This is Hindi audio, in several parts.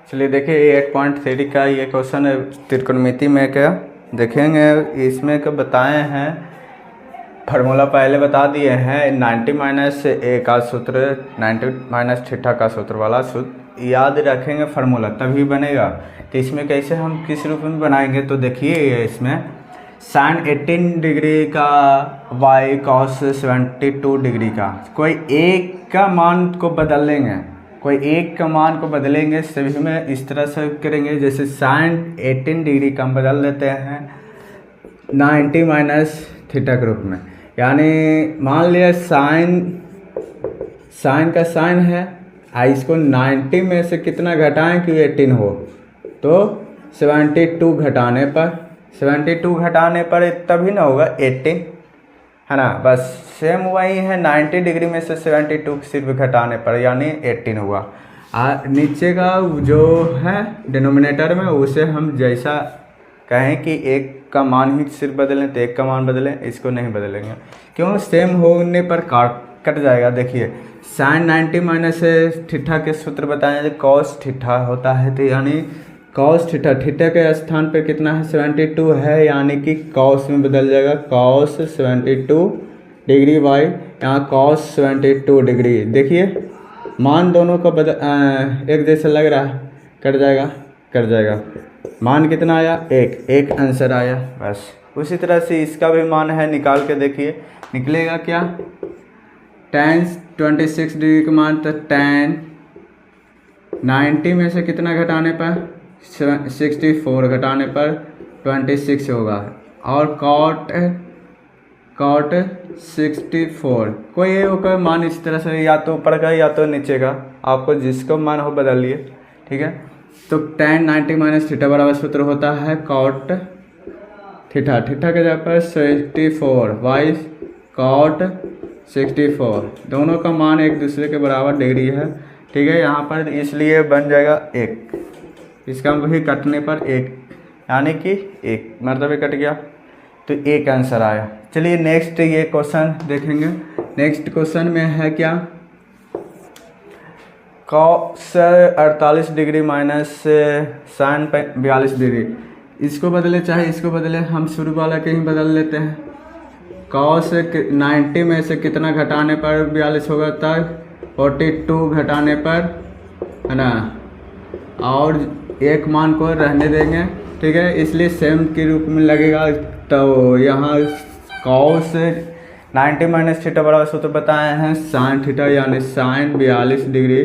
चलिए देखिए 8.3 का ये क्वेश्चन है त्रिकोणमिति में क्या देखेंगे। इसमें क्या बताए हैं, फार्मूला पहले बता दिए हैं। 90 माइनस ए का सूत्र 90 माइनस थीटा का सूत्र वाला सूत्र याद रखेंगे, फार्मूला तभी बनेगा। तो इसमें कैसे हम किस रूप में बनाएंगे, तो देखिए इसमें साइन 18 डिग्री का वाई कॉस 72 डिग्री का कोई एक का मान को बदल लेंगे, कोई एक का मान को बदलेंगे। सभी में इस तरह से करेंगे, जैसे साइन 18 डिग्री का हम बदल लेते हैं 90 माइनस थीटा के रूप में। यानी मान लिया साइन का साइन है, इसको 90 में से कितना घटाएं कि 18 हो, तो 72 घटाने पर तभी ना होगा 18, है ना। बस सेम वही है, 90 डिग्री में से 72 सिर्फ घटाने पर यानी 18 हुआ। नीचे का जो है डिनोमिनेटर में उसे हम जैसा कहें कि एक का मान ही सिर्फ बदलें तो एक का मान बदलें, इसको नहीं बदलेंगे। क्यों? सेम होने पर कट जाएगा। देखिए साइन 90 माइनस थीटा के सूत्र बताएं, कॉस थीटा होता है, तो यानी कॉस थीटा के स्थान पे कितना है 72 है, यानी कि कॉस में बदल जाएगा, कॉस 72 डिग्री बाई यहाँ कॉस 72 डिग्री। देखिए मान दोनों का एक जैसा लग रहा है, कट जाएगा। मान कितना आया? एक आंसर आया बस। उसी तरह से इसका भी मान है, निकाल के देखिए निकलेगा क्या। tan 26 डिग्री का मान, तो tan 90 में से कितना घटाने पर 64 घटाने पर 26 होगा। और cot 64 कोई होगा मान इस तरह से, या तो ऊपर का या तो नीचे का, आपको जिसको मान हो बदल लिए, ठीक है। तो tan 90 माइनस थीटा बराबर सूत्र होता है cot थीटा के जगह पर 64 बाई cot 64, दोनों का मान एक दूसरे के बराबर डिग्री है, ठीक है। यहाँ पर इसलिए बन जाएगा 1, इसका वही कटने पर 1 यानी कि 1 मतलब कट गया, तो 1 आंसर आया। चलिए नेक्स्ट ये क्वेश्चन देखेंगे। नेक्स्ट क्वेश्चन में है क्या, cos 48 degree minus sine 42 degree. इसको बदले चाहे इसको बदले, हम शुरू वाला के ही बदल लेते हैं। कॉस 90 में से कितना घटाने पर 42 होगा, तक 42 घटाने पर, है ना, और एक मान को रहने देंगे, ठीक है, इसलिए सेम के रूप में लगेगा। तो यहाँ कॉस 90 माइनस थीटा बराबर सूत्र बताए हैं साइन थीटा, यानी sine 42 degree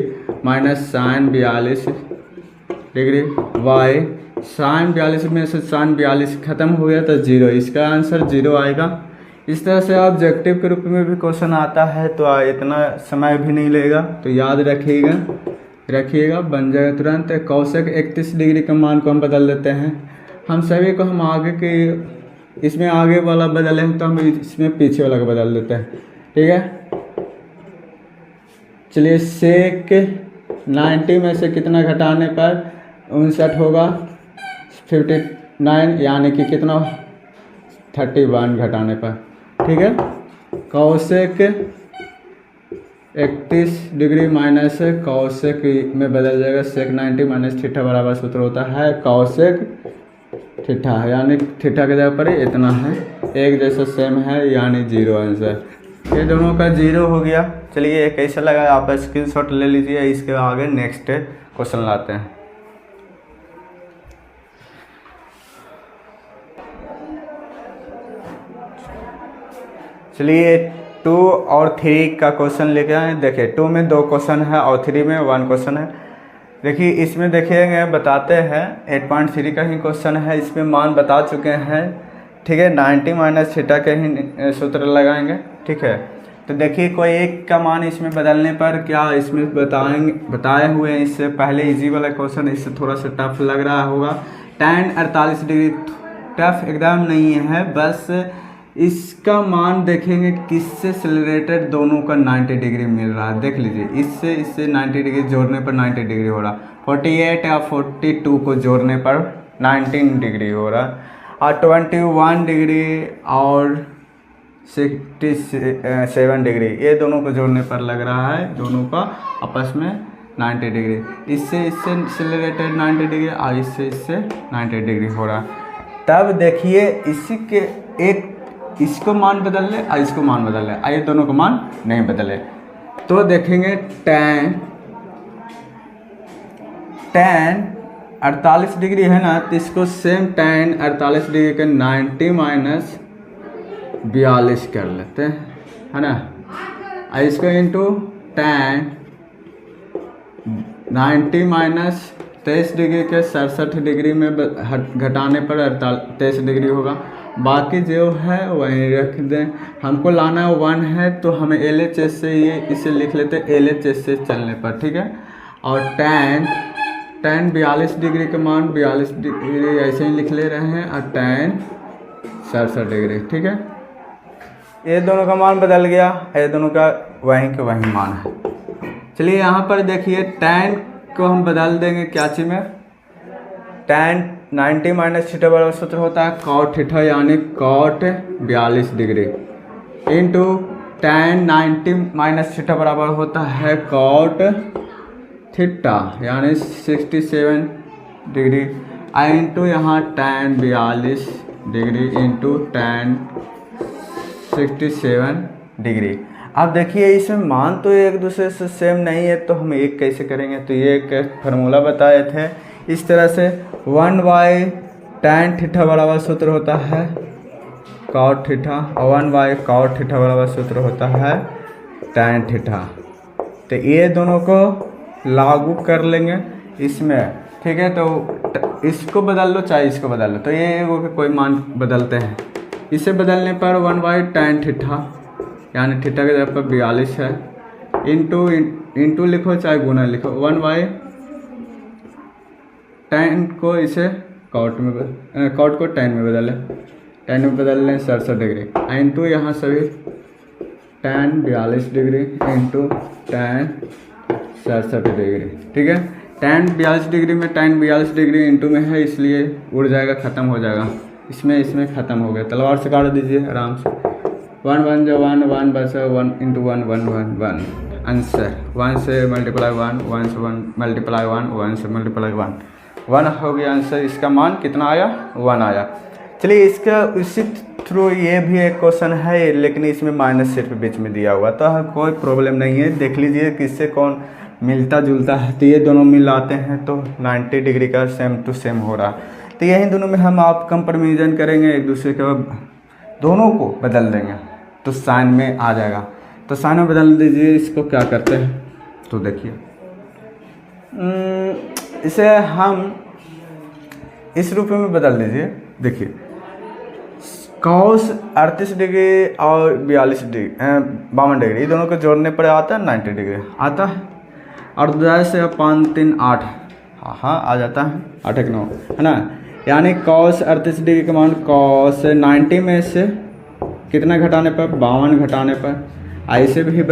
minus sine 42 degree by sine 42 में से साइन 42 खत्म हो गया तो 0, इसका आंसर 0 आएगा। इस तरह से ऑब्जेक्टिव के रूप में भी क्वेश्चन आता है, तो इतना समय भी नहीं लेगा, तो याद रखिएगा बन जाएगा तुरंत। कॉसेक 31 डिग्री का मान को हम बदल देते हैं। हम सभी को हम आगे के इसमें आगे वाला बदले हैं, तो हम इसमें पीछे वाला को बदल देते हैं, ठीक है। चलिए सेक 90 में से कितना घटाने पर 59 होगा, 59 यानी कि कितना 31 घटाने पर, ठीक है। कॉसेक 31 डिग्री माइनस कॉसेक में बदल जाएगा, सेक 90 माइनस थीटा बराबर सूत्र होता है कॉसेक थीटा, यानी थीटा के जगह पर इतना है, एक जैसा सेम है, यानी 0 आंसर। ये दोनों का 0 हो गया। चलिए एक कैसा लगा आप स्क्रीनशॉट ले लीजिए। इसके आगे नेक्स्ट क्वेश्चन लाते हैं। चलिए 2 और 3 का क्वेश्चन लेके आए। देखिए 2 में 2 क्वेश्चन है और 3 में 1 क्वेश्चन है। देखिए इसमें देखिएगा बताते हैं 8.3 का ही क्वेश्चन है। इसमें मान बता चुके हैं, ठीक है। 90 माइनस थीटा के ही सूत्र लगाएंगे, ठीक है। तो देखिए कोई एक का मान इसमें बदलने पर क्या इसमें बताए हुए हैं। इससे पहले इजी वाला क्वेश्चन, इससे थोड़ा सा टफ लग रहा होगा। tan 48 डिग्री टफ एकदम नहीं है, बस इसका मान देखेंगे किससे रिलेटेड दोनों का 90 डिग्री मिल रहा है। देख लीजिए इससे 90 डिग्री जोड़ने पर 90 डिग्री हो रहा, 48 या 42 को जोड़ने पर 19 डिग्री हो रहा, और 21 डिग्री और 67 डिग्री, ये दोनों को जोड़ने पर लग रहा है दोनों का आपस में 90 डिग्री, इससे रिलेटेड 90 डिग्री और इससे 90 डिग्री हो रहा। तब देखिए इसी के एक इसको मान बदल ले और इसको मान बदल ले, आइए दोनों को मान नहीं बदले तो देखेंगे tan 48 डिग्री है ना, तो इसको सेम tan 48 डिग्री के 90 माइनस 42 कर लेते हैं, है ना। और इसको इंटू tan 90 माइनस 23 डिग्री के 67 डिग्री में घटाने पर 23 डिग्री होगा। बाकी जो है वहीं रख दें, हमको लाना 1 है तो हमें LHS से ये इसे लिख लेते हैं LHS से चलने पर, ठीक है। और tan 42 डिग्री का मान 42 डिग्री ऐसे ही लिख ले रहे हैं और tan 67 डिग्री, ठीक है। ये दोनों का मान बदल गया, ये दोनों का वहीं का वहीं मान है। चलिए यहाँ पर देखिए tan को हम बदल देंगे क्या चीज़ में, tan 90 माइनस थीटा बराबर सूत्र होता है cot थीटा यानी cot 42 degree into tan 90 minus theta बराबर होता है cot थीटा यानी 67 डिग्री इंटू यहाँ tan 42 degree into tan 67 degree. अब देखिए इसमें मान तो एक दूसरे से सेम नहीं है तो हम एक कैसे करेंगे, तो ये एक फार्मूला बताए थे इस तरह से 1/tan थीटा बराबर सूत्र होता है cot थीटा और 1/cot थीटा बराबर सूत्र होता है tan थीटा। तो ये दोनों को लागू कर लेंगे इसमें, ठीक है। तो इसको बदल लो चाहे इसको बदल लो, तो ये वो कोई मान बदलते हैं, इसे बदलने पर 1/tan थीटा यानी थीटा के जगह पर 42 है इंटू लिखो चाहे गुना लिखो 1/tan को इसे cot को tan में बदलें, tan में बदल लें 67 डिग्री इंटू यहाँ सभी tan 42 degree into tan 67 degree, ठीक है। tan 42 डिग्री में tan 42 डिग्री इंटू में है इसलिए उड़ जाएगा, ख़त्म हो जाएगा, इसमें ख़त्म हो गया। तलवार से काट दीजिए आराम से, 1 1 जो 1 1 बस 1 इंटू 1 1 1 1 आंसर 1 से मल्टीप्लाई 1 1 से 1 मल्टीप्लाई 1 1 से मल्टीप्लाई 1 हो गया आंसर। इसका मान कितना आया 1 आया। चलिए इसका उसी थ्रू ये भी एक क्वेश्चन है लेकिन इसमें माइनस सिर्फ बीच में दिया हुआ, तो कोई प्रॉब्लम नहीं है। देख लीजिए किससे कौन मिलता जुलता है, तो ये दोनों मिलाते हैं तो 90 डिग्री का सेम टू सेम हो रहा। तो यही दोनों में हम आप कंपैरिजन करेंगे एक दूसरे के, दोनों को बदल देंगे तो साइन में आ जाएगा। तो साइन में बदल दीजिए, इसको क्या करते हैं तो देखिए इसे हम इस रूप में बदल दीजिए। देखिए cos 38 डिग्री और 42 डिग्री 52 डिग्री दोनों को जोड़ने पर आता है 90 डिग्री आता है, और 10 से 5 3 8 हाँ आ जाता है 8 1 9 है ना। यानी cos 38 डिग्री का मान cos 90 में से कितना घटाने पर 52 घटाने पर, ऐसे भी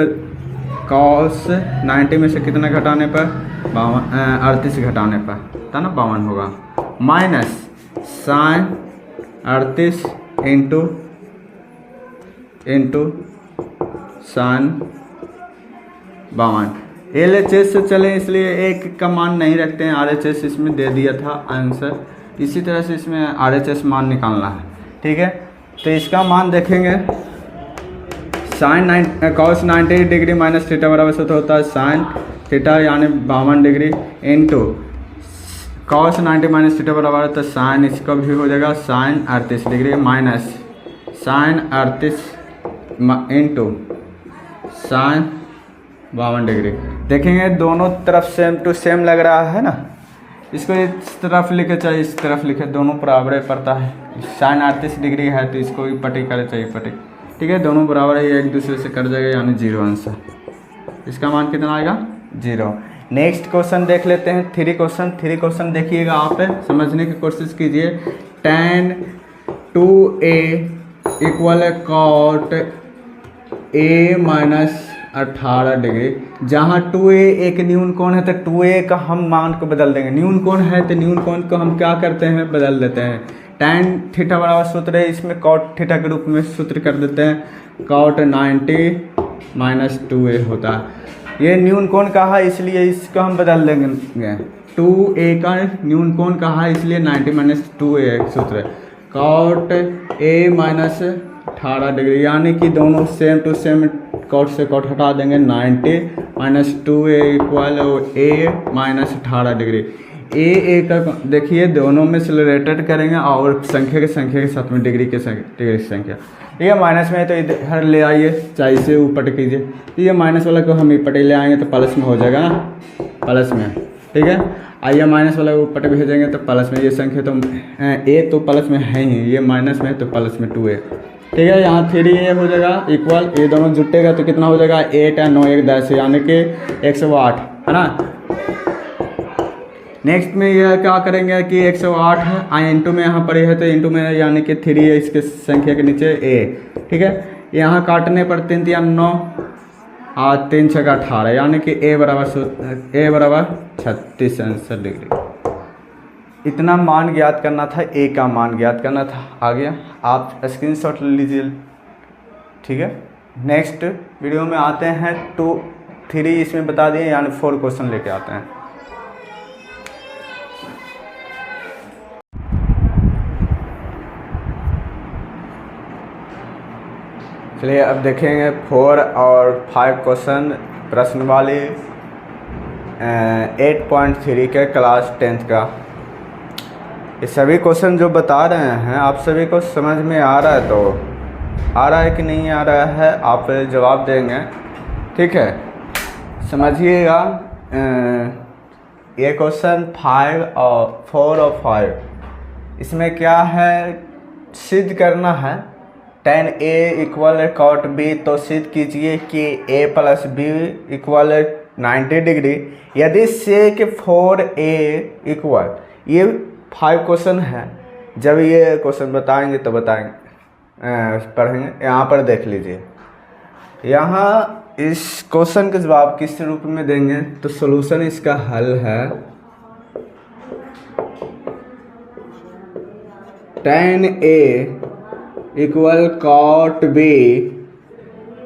cos 90 में से कितना घटाने पर 38 घटाने पर था ना 52 होगा, minus sin 38 into sin 52। LHS से चले इसलिए एक का मान नहीं रखते हैं, RHS इसमें दे दिया था आंसर, इसी तरह से इसमें RHS मान निकालना है, ठीक है। तो इसका मान देखेंगे cos 90 डिग्री माइनस थीटा बराबर सूत्र होता है sin थीटा यानी 52 degree into cos 90 minus theta बराबर है तो sin इसका भी हो जाएगा sin 38 degree minus sin 38 into sin 52 degree. देखेंगे दोनों तरफ सेम टू सेम लग रहा है ना, इसको इस तरफ लिखे चाहे इस तरफ लिखे दोनों बराबर पड़ता है। sin 38 डिग्री है तो इसको भी पटी करे चाहिए पटी, ठीक है। दोनों बराबर है, एक दूसरे से कट जाएगा यानी 0 आंसर। इसका मान कितना आएगा 0। नेक्स्ट क्वेश्चन देख लेते हैं 3 क्वेश्चन देखिएगा, आप समझने की कोशिश कीजिए। tan 2a equal cot a minus 18 degree, जहाँ 2a एक न्यून कोण है तो 2a का हम मान को बदल देंगे। न्यून कोण है तो न्यून कोण को हम क्या करते हैं बदल देते हैं। tan थीटा बराबर सूत्र है, इसमें cot थीटा के रूप में सूत्र कर देते हैं, cot 90 माइनस 2a होता है। ये न्यून कोण कहा इसलिए इसको हम बदल देंगे, 2a का न्यून कोण कहा इसलिए 90 माइनस 2a सूत्र है, कॉट a माइनस 18 डिग्री, यानी कि दोनों सेम टू सेम कॉट से कॉट हटा देंगे, 90 minus 2a equal a minus 18 degree. A का देखिए दोनों में से रिलेटेड करेंगे और संख्या के साथ में डिग्री की संख्या, ये माइनस में है तो इधर ले आइए, चाहे इसे ऊपर कीजिए, तो ये माइनस वाला को हम ऊपर ले आएंगे तो प्लस में हो जाएगा ना, प्लस में, ठीक है। आइए माइनस वाला ऊपर भेजेंगे तो प्लस में, ये संख्या तो ए तो प्लस में है ही, ये माइनस में है तो प्लस में 2a, ठीक है। यहाँ 3a हो जाएगा इक्वल, ये दोनों जुटेगा तो कितना हो जाएगा 8 और 9 1 10, यानी कि 108 है ना। नेक्स्ट में यह क्या करेंगे कि 108 है इंटू में, यहाँ पर है तो इंटू में यानी कि 3 है इसके संख्या के नीचे a, ठीक है। यहाँ काटने पर 3 3 9 और 3 6 18, यानी कि a बराबर 36 डिग्री। इतना मान ज्ञात करना था, a का मान ज्ञात करना था। आ गया, आप स्क्रीनशॉट ले लीजिए, ठीक है। नेक्स्ट वीडियो में आते हैं 2 3 इसमें बता दिए, यानी 4 क्वेश्चन लेके आते हैं। चलिए अब देखेंगे 4 और 5 क्वेश्चन प्रश्न वाले 8.3 के क्लास 10th का। ये सभी क्वेश्चन जो बता रहे हैं आप सभी को समझ में आ रहा है, तो आ रहा है कि नहीं आ रहा है आप जवाब देंगे, ठीक है। समझिएगा, ये क्वेश्चन 4 और 5, इसमें क्या है, सिद्ध करना है tan a equal cot b, तो सिद्ध कीजिए कि a plus B equal 90 degree. यदि sec 4a इक्वल, ये 5 क्वेश्चन है, जब ये क्वेश्चन बताएंगे तो बताएंगे पढ़ेंगे। यहाँ पर देख लीजिए, यहाँ इस क्वेश्चन के जवाब किस रूप में देंगे, तो सॉल्यूशन इसका हल है tan a equal cot b,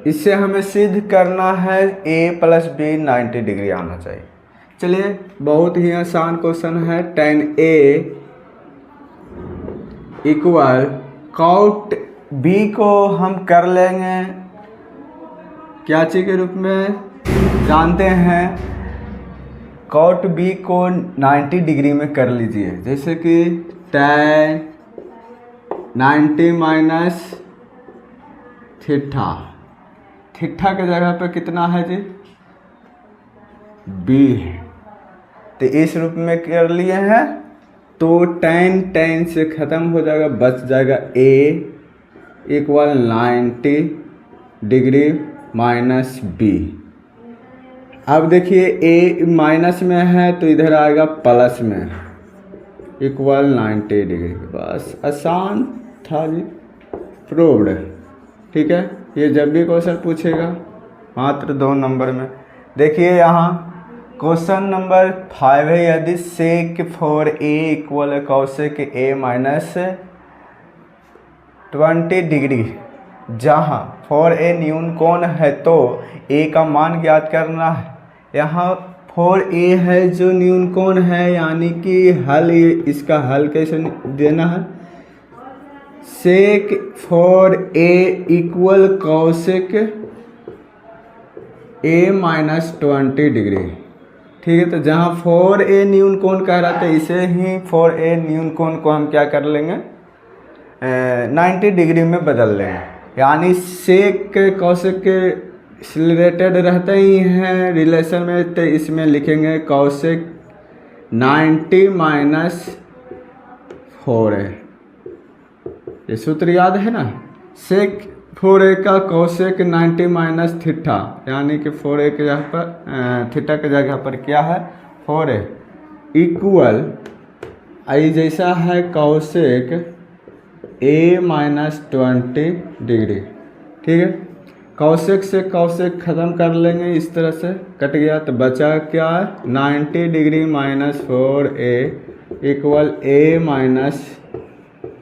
इससे हमें सिद्ध करना है a प्लस बी 90 डिग्री आना चाहिए। चलिए बहुत ही आसान क्वेश्चन है, tan a equal cot b को हम कर लेंगे क्या चीज के रूप में जानते हैं, कॉट b को 90 डिग्री में कर लीजिए, जैसे कि tan 90 माइनस थीटा, थीटा के जगह पे कितना है जी b है, तो इस रूप में कर लिए हैं, तो tan से ख़त्म हो जाएगा, बच जाएगा a equal 90 degree minus b। अब देखिए a माइनस में है तो इधर आएगा प्लस में, इक्वल 90 डिग्री, बस आसान था जी, प्रूव्ड, ठीक है। ये जब भी क्वेश्चन पूछेगा मात्र 2 नंबर में। देखिए यहाँ क्वेश्चन नंबर 5 है, यदि sec 4a equal cosec a minus 20 degree, जहाँ 4a न्यून कोण है तो a का मान ज्ञात करना है। यहाँ 4a है जो न्यून कोण है, यानी कि हल, इसका हल कैसे देना है, sec 4a equal cosec a minus 20 degree, ठीक है। तो जहाँ 4a न्यून कोण कह रहा था, इसे ही 4a न्यून कोण को हम क्या कर लेंगे 90 डिग्री में बदल लेंगे, यानी sec cosec के रिलेटेड रहते ही हैं रिलेशन में, तो इसमें लिखेंगे cosec 90 माइनस 4a, ये सूत्र याद है ना, sec 4a का cosec 90 माइनस थीटा, यानी कि 4a के जगह पर थीटा के जगह पर क्या है 4a इक्वल आई जैसा है cosec a माइनस 20 डिग्री, ठीक है। cosec से cosec ख़त्म कर लेंगे, इस तरह से कट गया तो बचा क्या 90 degree minus 4a equal a minus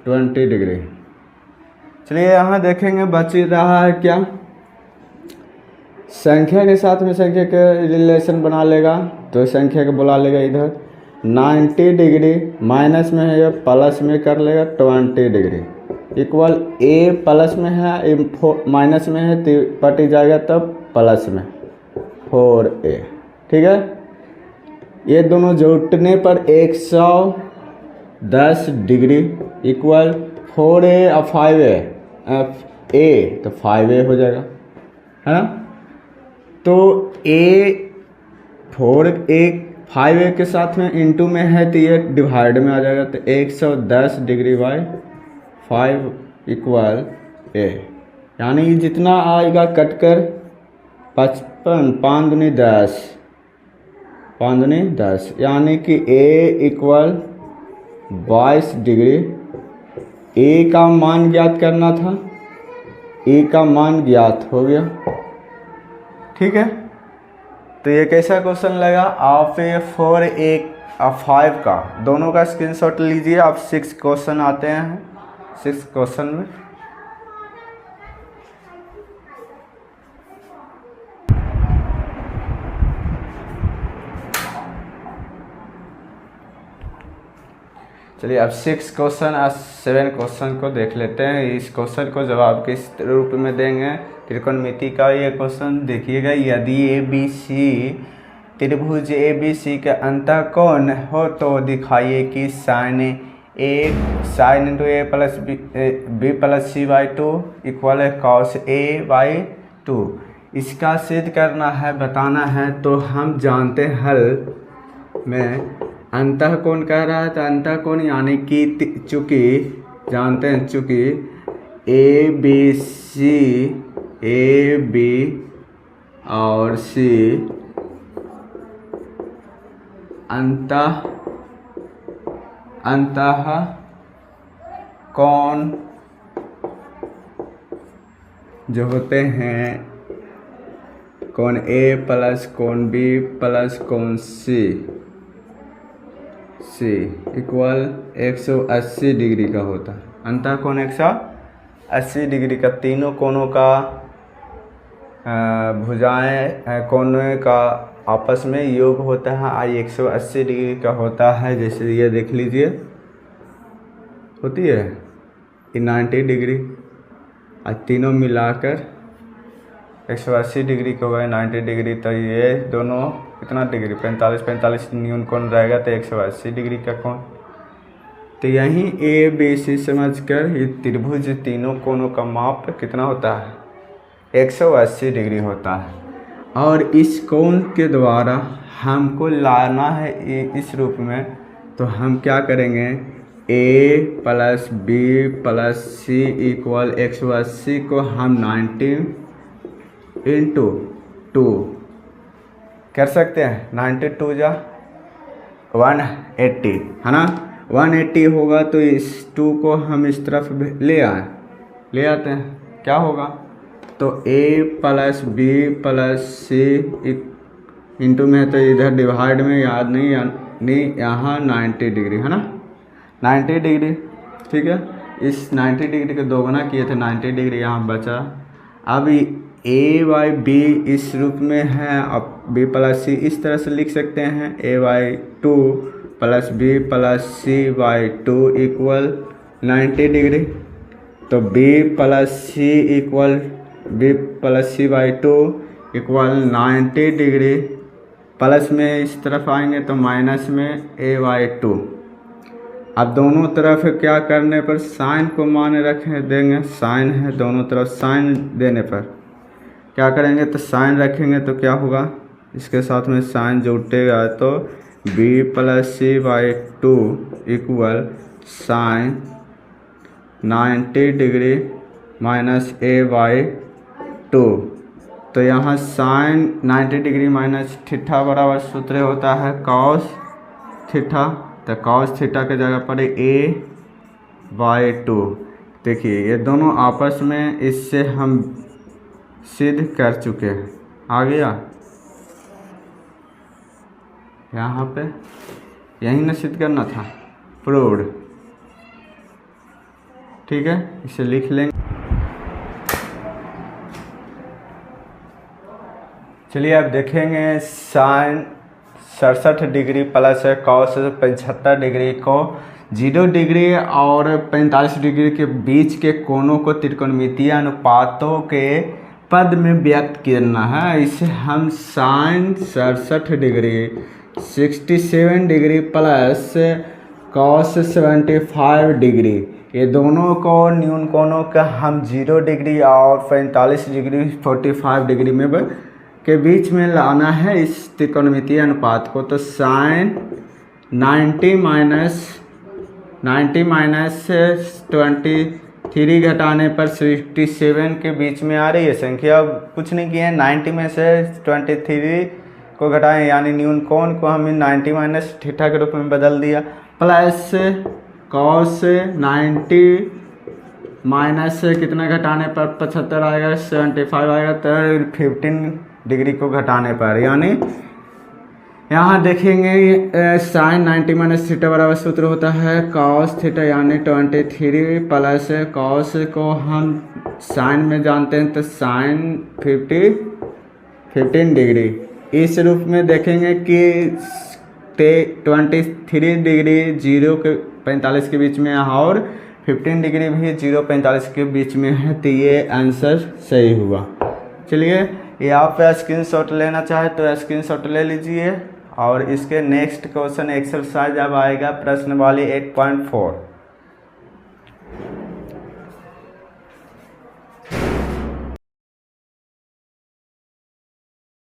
20 degree. चलिए यहाँ देखेंगे बच रहा है क्या, संख्या के साथ में संख्या के रिलेशन बना लेगा, तो संख्या को बुला लेगा इधर। 90 डिग्री माइनस में है या प्लस में कर लेगा 20 डिग्री इक्वल ए प्लस में है माइनस में है तो पटी जाएगा तब प्लस में 4a। ठीक है, ये दोनों जोड़ने पर 110 डिग्री इक्वल 4a और 5a a तो 5a हो जाएगा, है ना। तो a 5a के साथ में इंटू में है तो ये डिवाइड में आ जाएगा, तो 110 डिग्री बाई 5 इक्वल a, यानी जितना आएगा कटकर 55 5 दूनी 10 5 दूनी 10, यानी कि a इक्वल 22 डिग्री। a का मान ज्ञात करना था, a का मान ज्ञात हो गया। ठीक है, तो ये कैसा क्वेश्चन लगा आप? ये 4 और 5 का दोनों का स्क्रीनशॉट लीजिए आप। 6 क्वेश्चन आते हैं, 6 क्वेश्चन में चलिए अब 6 क्वेश्चन और 7 क्वेश्चन को देख लेते हैं। इस क्वेश्चन को जवाब किस रूप में देंगे? त्रिकोणमिति का ये क्वेश्चन देखिएगा। यदि ABC त्रिभुज ABC के अंतःकोण हो तो दिखाइए कि sine into a plus b plus c by 2 equal है कॉस a बाई 2। इसका सिद्ध करना है, बताना है। तो हम जानते हैं हल में अंतःकोण कह रहा है, तो अंतःकोण यानी कि चूँकि जानते हैं चूँकि ए बी और C अंतःकोण जो होते हैं कोण A प्लस कोण B प्लस कोण C इक्वल 180 डिग्री का होता है। अंतःकोण 180 डिग्री का, तीनों कोणों का भुजाएं कोणों का आपस में योग होता है, आई 180 डिग्री का होता है। जैसे ये देख लीजिए होती है ये 90 डिग्री और तीनों मिलाकर 180 डिग्री का होगा 90 डिग्री। तो ये दोनों कितना डिग्री 45 न्यून कोण रहेगा, तो 180 डिग्री का कोण। तो यहीं ABC समझकर ये त्रिभुज तीनों कोणों का माप कितना होता है? 180 डिग्री होता है। और इस कोण के द्वारा हमको लाना है इस रूप में, तो हम क्या करेंगे? A plus B plus C equal 180 को हम 90 इंटू 2 कर सकते हैं। 92 जा 180 है ना, 180 होगा तो इस 2 को हम इस तरफ ले आते हैं, क्या होगा? तो A plus B plus C into में है तो इधर डिवाइड में याद नहीं यहाँ 90 डिग्री है ना, 90 डिग्री। ठीक है, इस 90 डिग्री को दोगुना किए थे, 90 डिग्री यहाँ बचा। अब A बाई B इस रूप में है, अब B प्लस C इस तरह से लिख सकते हैं, A by 2 plus B plus C by 2 equal 90 degree. तो B plus C equal B plus C by 2 equal 90 degree. Plus में इस तरफ आएंगे तो माइनस में A बाई 2। अब दोनों तरफ क्या करने पर साइन को मान देंगे, साइन है दोनों तरफ, साइन देने पर क्या करेंगे? तो साइन रखेंगे तो क्या होगा? इसके साथ में साइन जुटेगा तो B plus C by 2 equal sine 90 degree minus A by 2। तो यहाँ साइन 90 डिग्री माइनस थीटा बराबर सूत्र होता है कॉस थीटा। तो कॉस थीटा के जगह पर A बाई 2। देखिए ये दोनों आपस में, इससे हम सिद्ध कर चुके हैं। आ गया यहाँ पे, यहीं ना सिद्ध करना था, प्रूव्ड। ठीक है, इसे लिख लेंगे। चलिए अब देखेंगे sine 67 degree plus cos 75 degree को 0 डिग्री और 45 डिग्री के बीच के कोणों को त्रिकोणमितीय अनुपातों के पद में व्यक्त करना है। इसे हम sine 67 degree 67 degree plus cos 75 degree, ये दोनों को न्यून कोणों का हम 0 डिग्री और 45 डिग्री 45 डिग्री में के बीच में लाना है इस त्रिकोणमितीय अनुपात को। तो साइन 90 माइनस 23 घटाने पर 67 के बीच में आ रही है संख्या। कुछ नहीं किया है, 90 में से 23 को घटाएं यानी न्यून कोण को हमने 90 माइनस थीटा के रूप में बदल दिया, प्लस कॉस 90 माइनस कितना घटाने पर 75 आएगा, 75 आएगा, तो 15 डिग्री को घटाने पर, यानी यहाँ देखेंगे साइन 90 माइनस थीटा बराबर सूत्र होता है कॉस थीटा, यानी 23 प्लस कॉस को हम साइन में जानते हैं तो साइन 15 डिग्री। इस रूप में देखेंगे कि 23 डिग्री 0 के 45 के बीच में है और 15 डिग्री भी 0 45 के बीच में है, तो ये आंसर सही हुआ। चलिए ये आप स्क्रीनशॉट लेना चाहे तो स्क्रीनशॉट ले लीजिए। और इसके नेक्स्ट क्वेश्चन एक्सरसाइज अब आएगा प्रश्न वाली 8.4।